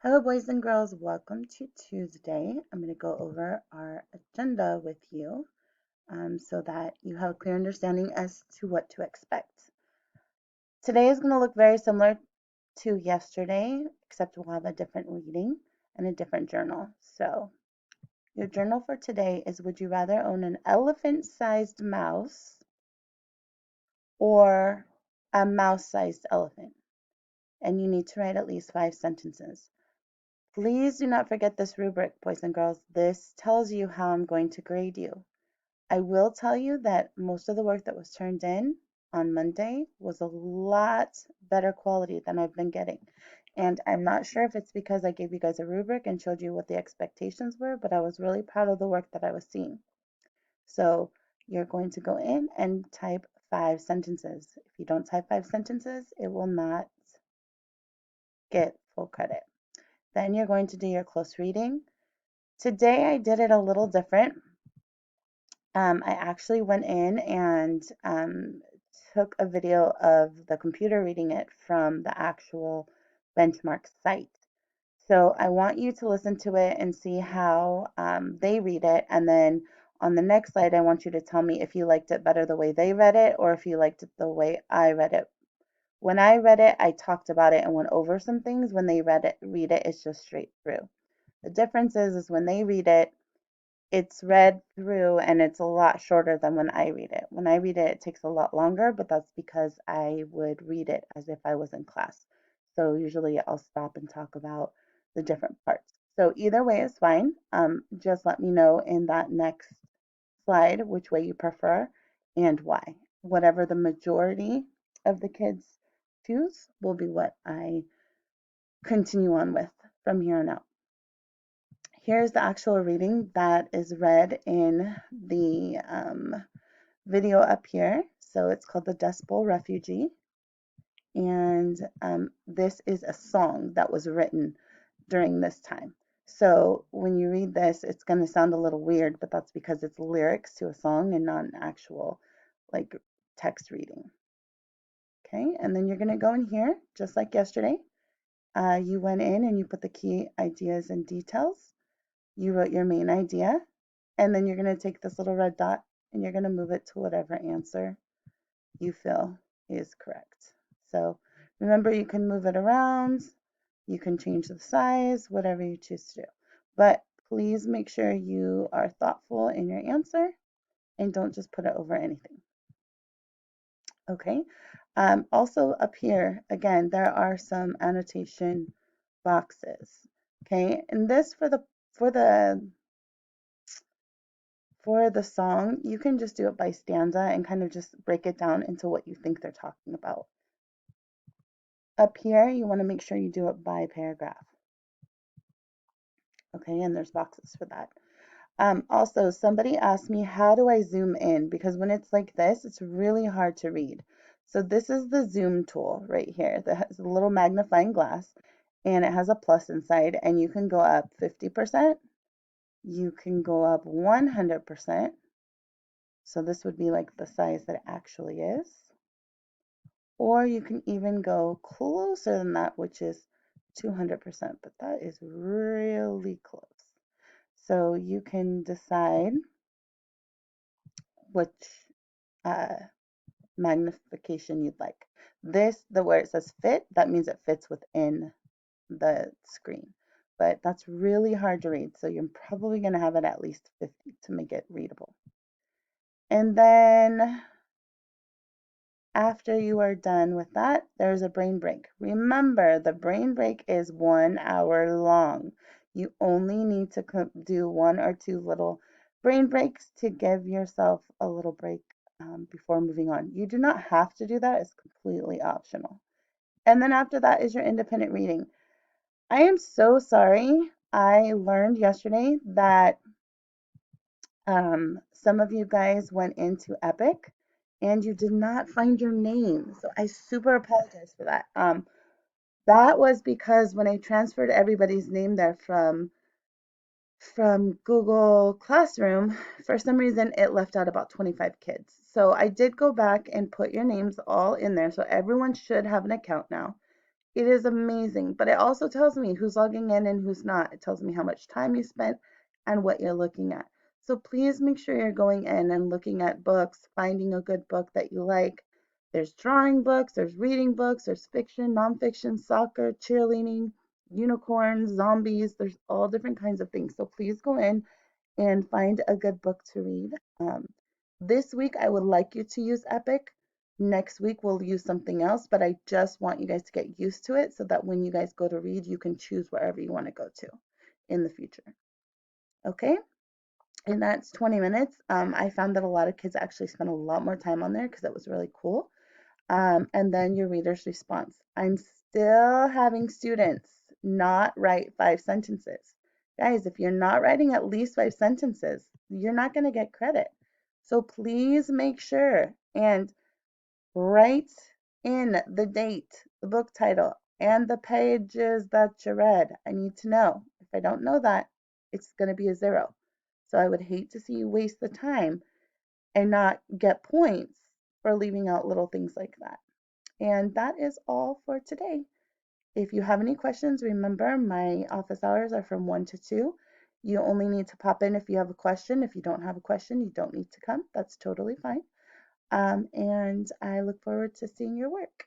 Hello, boys and girls. Welcome to Tuesday. I'm going to go over our agenda with you so that you have a clear understanding as to what to expect. Today is going to look very similar to yesterday, except we'll have a different reading and a different journal. So, your journal for today is: would you rather own an elephant-sized mouse or a mouse-sized elephant? And you need to write at least 5 sentences. Please do not forget this rubric, boys and girls. This tells you how I'm going to grade you. I will tell you that most of the work that was turned in on Monday was a lot better quality than I've been getting. And I'm not sure if it's because I gave you guys a rubric and showed you what the expectations were, but I was really proud of the work that I was seeing. So you're going to go in and type 5 sentences. If you don't type 5 sentences, it will not get full credit. Then you're going to do your close reading. Today I did it a little different. I actually went in and took a video of the computer reading it from the actual benchmark site. So I want you to listen to it and see how they read it. And then on the next slide, I want you to tell me if you liked it better the way they read it or if you liked it the way I read it. When I read it, I talked about it and went over some things. When they read it, it's just straight through. The difference is when they read it, it's read through and it's a lot shorter than when I read it. When I read it, it takes a lot longer, but that's because I would read it as if I was in class. So usually I'll stop and talk about the different parts. So either way is fine. Just let me know in that next slide which way you prefer and why. Whatever the majority of the kids choose will be what I continue on with from here on out. Here's the actual reading that is read in the video up here. So it's called The Dust Bowl Refugee. And this is a song that was written during this time. So when you read this, it's going to sound a little weird, but that's because it's lyrics to a song and not an actual like text reading. Okay, and then you're going to go in here just like yesterday. You went in and you put the key ideas and details. You wrote your main idea, and then you're going to take this little red dot and you're going to move it to whatever answer you feel is correct. So remember, you can move it around, you can change the size, whatever you choose to do. But please make sure you are thoughtful in your answer and don't just put it over anything. Okay. Also up here, again, there are some annotation boxes. Okay, and this for the song, you can just do it by stanza and kind of just break it down into what you think they're talking about. Up here, you want to make sure you do it by paragraph. Okay, and there's boxes for that. Also, somebody asked me, how do I zoom in? Because when it's like this, it's really hard to read. So this is the zoom tool right here that has a little magnifying glass and it has a plus inside, and you can go up 50%, you can go up 100%. So this would be like the size that it actually is. Or you can even go closer than that, which is 200%, but that is really close. So you can decide which magnification you'd like. Where it says fit, that means it fits within the screen. But that's really hard to read, so you're probably going to have it at least 50 to make it readable. And then after you are done with that, there's a brain break. Remember, the brain break is 1 hour long. You only need to do 1 or 2 little brain breaks to give yourself a little break before moving on. You do not have to do that. It's completely optional. And then after that is your independent reading. I am so sorry. I learned yesterday that some of you guys went into Epic and you did not find your name. So I super apologize for that. That was because when I transferred everybody's name there from Google Classroom, for some reason it left out about 25 kids. So I did go back and put your names all in there. So everyone should have an account now. It is amazing, but it also tells me who's logging in and who's not. It tells me how much time you spent and what you're looking at. So please make sure you're going in and looking at books, finding a good book that you like. There's drawing books, there's reading books, there's fiction, nonfiction, soccer, cheerleading, unicorns, zombies. There's all different kinds of things. So please go in and find a good book to read. This week, I would like you to use Epic. Next week, we'll use something else, but I just want you guys to get used to it so that when you guys go to read, you can choose wherever you want to go to in the future. Okay? And that's 20 minutes. I found that a lot of kids actually spent a lot more time on there because it was really cool. And then your reader's response. I'm still having students not write 5 sentences. Guys, if you're not writing at least 5 sentences, you're not going to get credit. So please make sure and write in the date, the book title, and the pages that you read. I need to know. If I don't know that, it's going to be a 0. So I would hate to see you waste the time and not get points for leaving out little things like that. And that is all for today. If you have any questions, remember my office hours are from 1 to 2. You only need to pop in if you have a question. If you don't have a question, you don't need to come. That's totally fine. And I look forward to seeing your work.